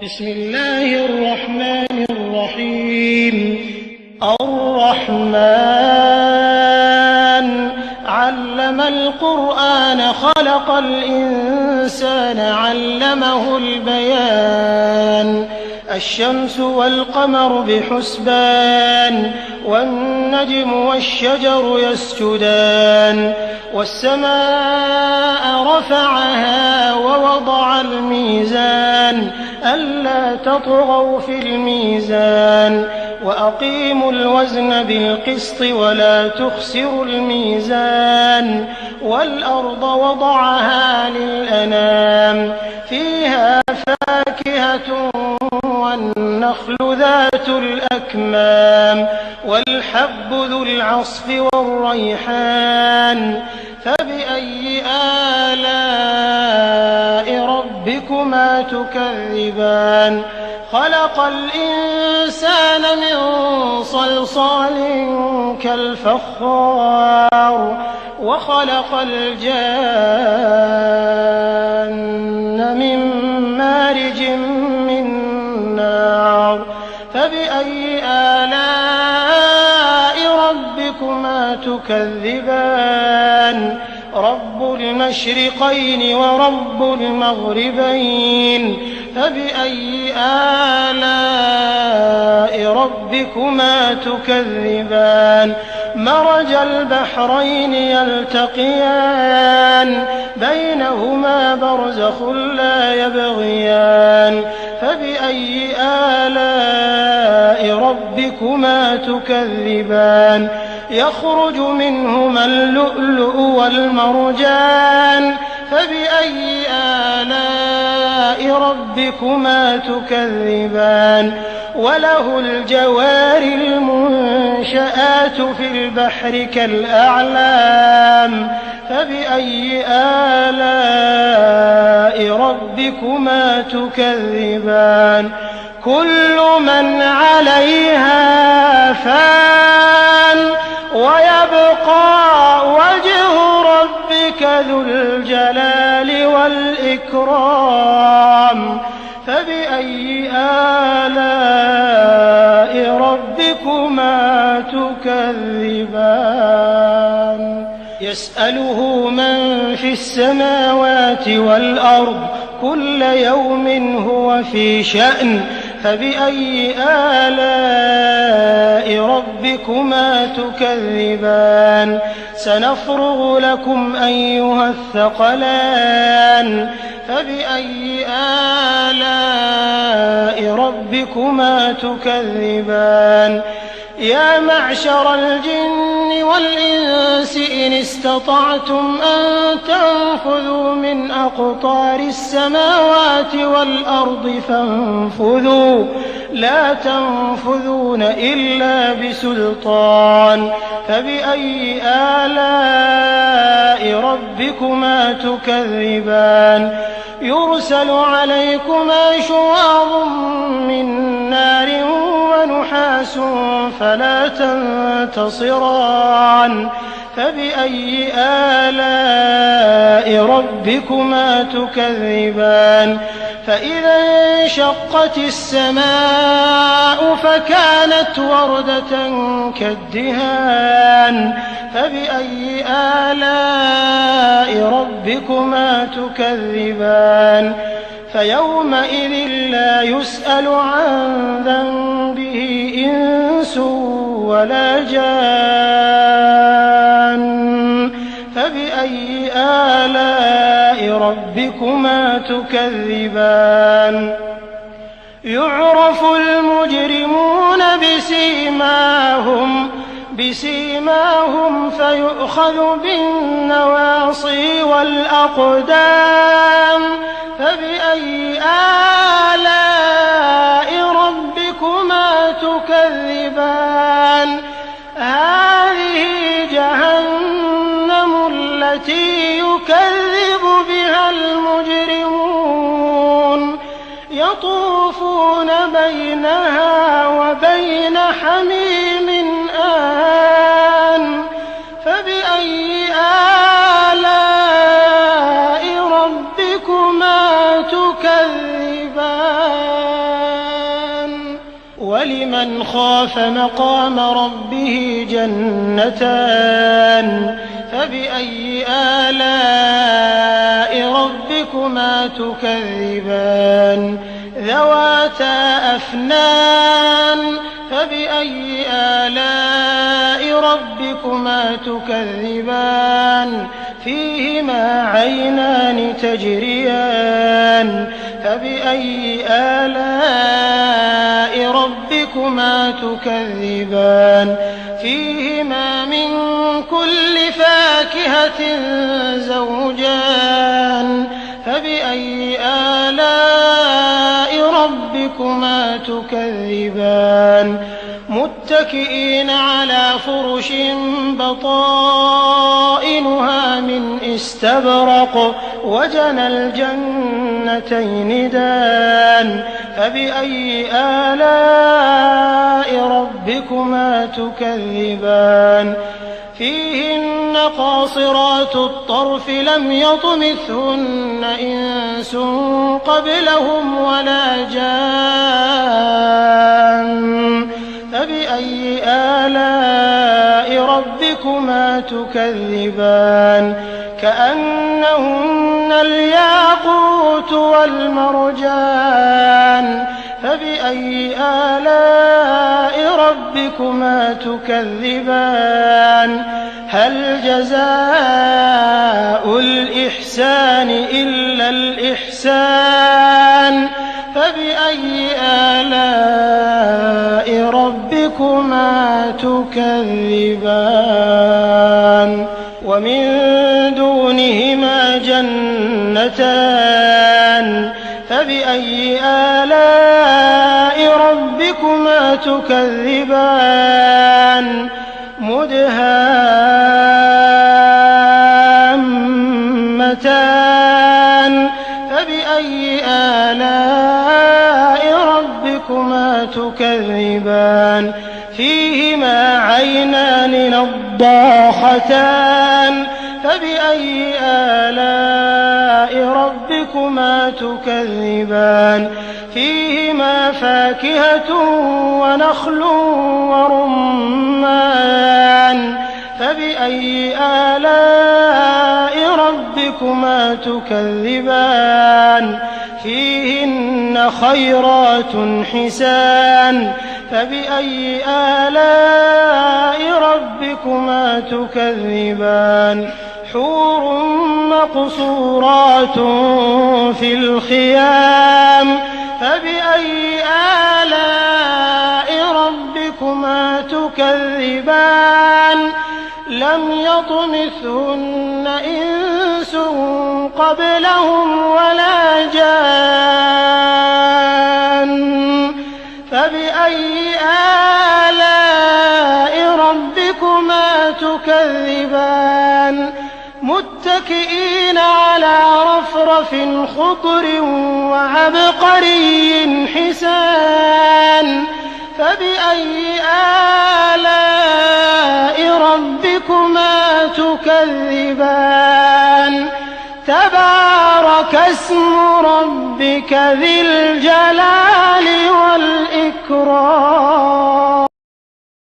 بسم الله الرحمن الرحيم الرحمن علم القرآن خلق الإنسان علمه البيان الشمس والقمر بحسبان والنجم والشجر يسجدان والسماء رفعها ووضع الميزان ألا تطغوا في الميزان وأقيموا الوزن بالقسط ولا تخسروا الميزان والأرض وضعها للأنام فيها فاكهة والنخل ذات الأكمام والحب ذو العصف والريحان فبأي آلاء ربكما تكذبان خلق الإنسان من صلصال كالفخار وخلق الجان من مارج من نار فبأي آلاء ربكما تكذبان رب المشرقين ورب المغربين فبأي آلاء ربكما تكذبان مرج البحرين يلتقيان بينهما برزخ لا يبغيان فبأي آلاء ربكما تكذبان يخرج منهما اللؤلؤ والمرجان فبأي آلاء ربكما تكذبان وله الجوار المنشآت في البحر كالأعلام فبأي آلاء ربكما تكذبان كل من عليها فان ويبقى وجه ربك ذو الجلال والإكرام فبأي آلاء ربكما تكذبان يسأله من في السماوات والأرض كل يوم هو في شأن فبأي آلاء ربكما تكذبان سنفرغ لكم أيها الثقلان فبأي آلاء ربكما تكذبان يا معشر الجن والإنس إن استطعتم أن تنفذوا من أقطار السماوات والأرض فانفذوا لا تنفذون إلا بسلطان فبأي آلاء ربكما تكذبان يرسل عليكما شواظ من نار ونحاس فلا تنتصران فبأي آلاء ربكما تكذبان فإذا انشقت السماء فكانت وردة كالدهان فبأي آلاء ربكما تكذبان فيومئذ لا يسأل عن ذنبه إنس ولا جان فبأي آلاء ربكما تكذبان يعرف المجرمون بسيماهم فيؤخذ بالنواصي والأقدام فبأي آلاء ربكما تكذبان هذه جهنم التي يكذب بها المجرمون يطوفون بينها وبين حميم آن فبأي آلاء ربكما تكذبان وَلِمَنْ خَافَ مَقَامَ رَبِّهِ جَنَّتَانِ فَبِأَيِّ آلَاءِ رَبِّكُمَا تُكَذِّبَانِ ذَوَاتَا أَفْنَانٍ فَبِأَيِّ آلَاءِ رَبِّكُمَا تُكَذِّبَانِ فِيهِمَا عَيْنَانِ تَجْرِيَانِ فَبِأَيِّ آلَاءِ رَبِّكُمَا تُكَذِّبَانِ فِيهِمَا مِن كُلِّ فَاكِهَةٍ زَوْجَانِ فَبِأَيِّ آلَاءِ رَبِّكُمَا تُكَذِّبَانِ مُتَّكِئِينَ عَلَىٰ فُرُشٍ بَطَائِنُهَا مِنْ إِسْتَبْرَقٍ وَجَنَى الْجَنَّتَيْنِ دَانٍ فَبِأَيِّ آلَاءِ رَبِّكُمَا تُكَذِّبَانِ فِيهِنَّ قَاصِرَاتُ الطَّرْفِ لَمْ يَطْمِثْهُنَّ إِنسٌ قَبْلَهُمْ وَلَا جَانٌّ فَبِأَيِّ آلَاءِ رَبِّكُمَا تُكَذِّبَانِ كَأَنَّهُنَّ الْيَاقُوتُ وَالْمَرْجَانُ فَبِأَيِّ آلَاءِ رَبِّكُمَا تُكَذِّبَانِ هَلْ جَزَاءُ الْإِحْسَانِ إِلَّا الْإِحْسَانُ فَبِأَيِّ آلَاءِ رَبِّكُمَا تُكَذِّبَانِ وَمِن دُونِهِمَا جَنَّتَانِ فَبِأَيِّ آلَاءِ رَبِّكُمَا تُكَذِّبَانِ مُدْهَامَّتَانِ فَبِأَيِّ آلَاءِ رَبِّكُمَا تُكَذِّبَانِ فِيهِمَا عَيْنَانِ نَضَّاخَتَانِ فَبِأَيِّ آلَاءِ رَبِّكُمَا تُكَذِّبَانِ فِيهِمَا فَاكِهَةٌ وَنَخْلٌ وَرُمَّانٌ فَبِأَيِّ آلَاءِ رَبِّكُمَا تُكَذِّبَانِ فِيهِنَّ خَيْرَاتٌ حِسَانٌ فَبِأَيِّ آلَاءِ رَبِّكُمَا تُكَذِّبَانِ حُورٌ مَّقْصُورَاتٌ فِي الْخِيَامِ فَبِأَيِّ آلَاءِ رَبِّكُمَا تُكَذِّبَانِ لَمْ يَطْمِثْهُنَّ إِنسٌ قَبْلَهُمْ وَلَا جَانٌّ فَبِأَيِّ آلَاءِ رَبِّكُمَا تُكَذِّبَانِ مُتَّكِئِينَ عَلَىٰ رَفْرَفٍ خُضْرٍ وَعَبْقَرِيٍّ حِسَانٍ فَبِأَيِّ آلَاءِ رَبِّكُمَا تُكَذِّبَانِ تَبَارَكَ اسْمُ رَبِّكَ ذِي الْجَلَالِ وَالْإِكْرَامِ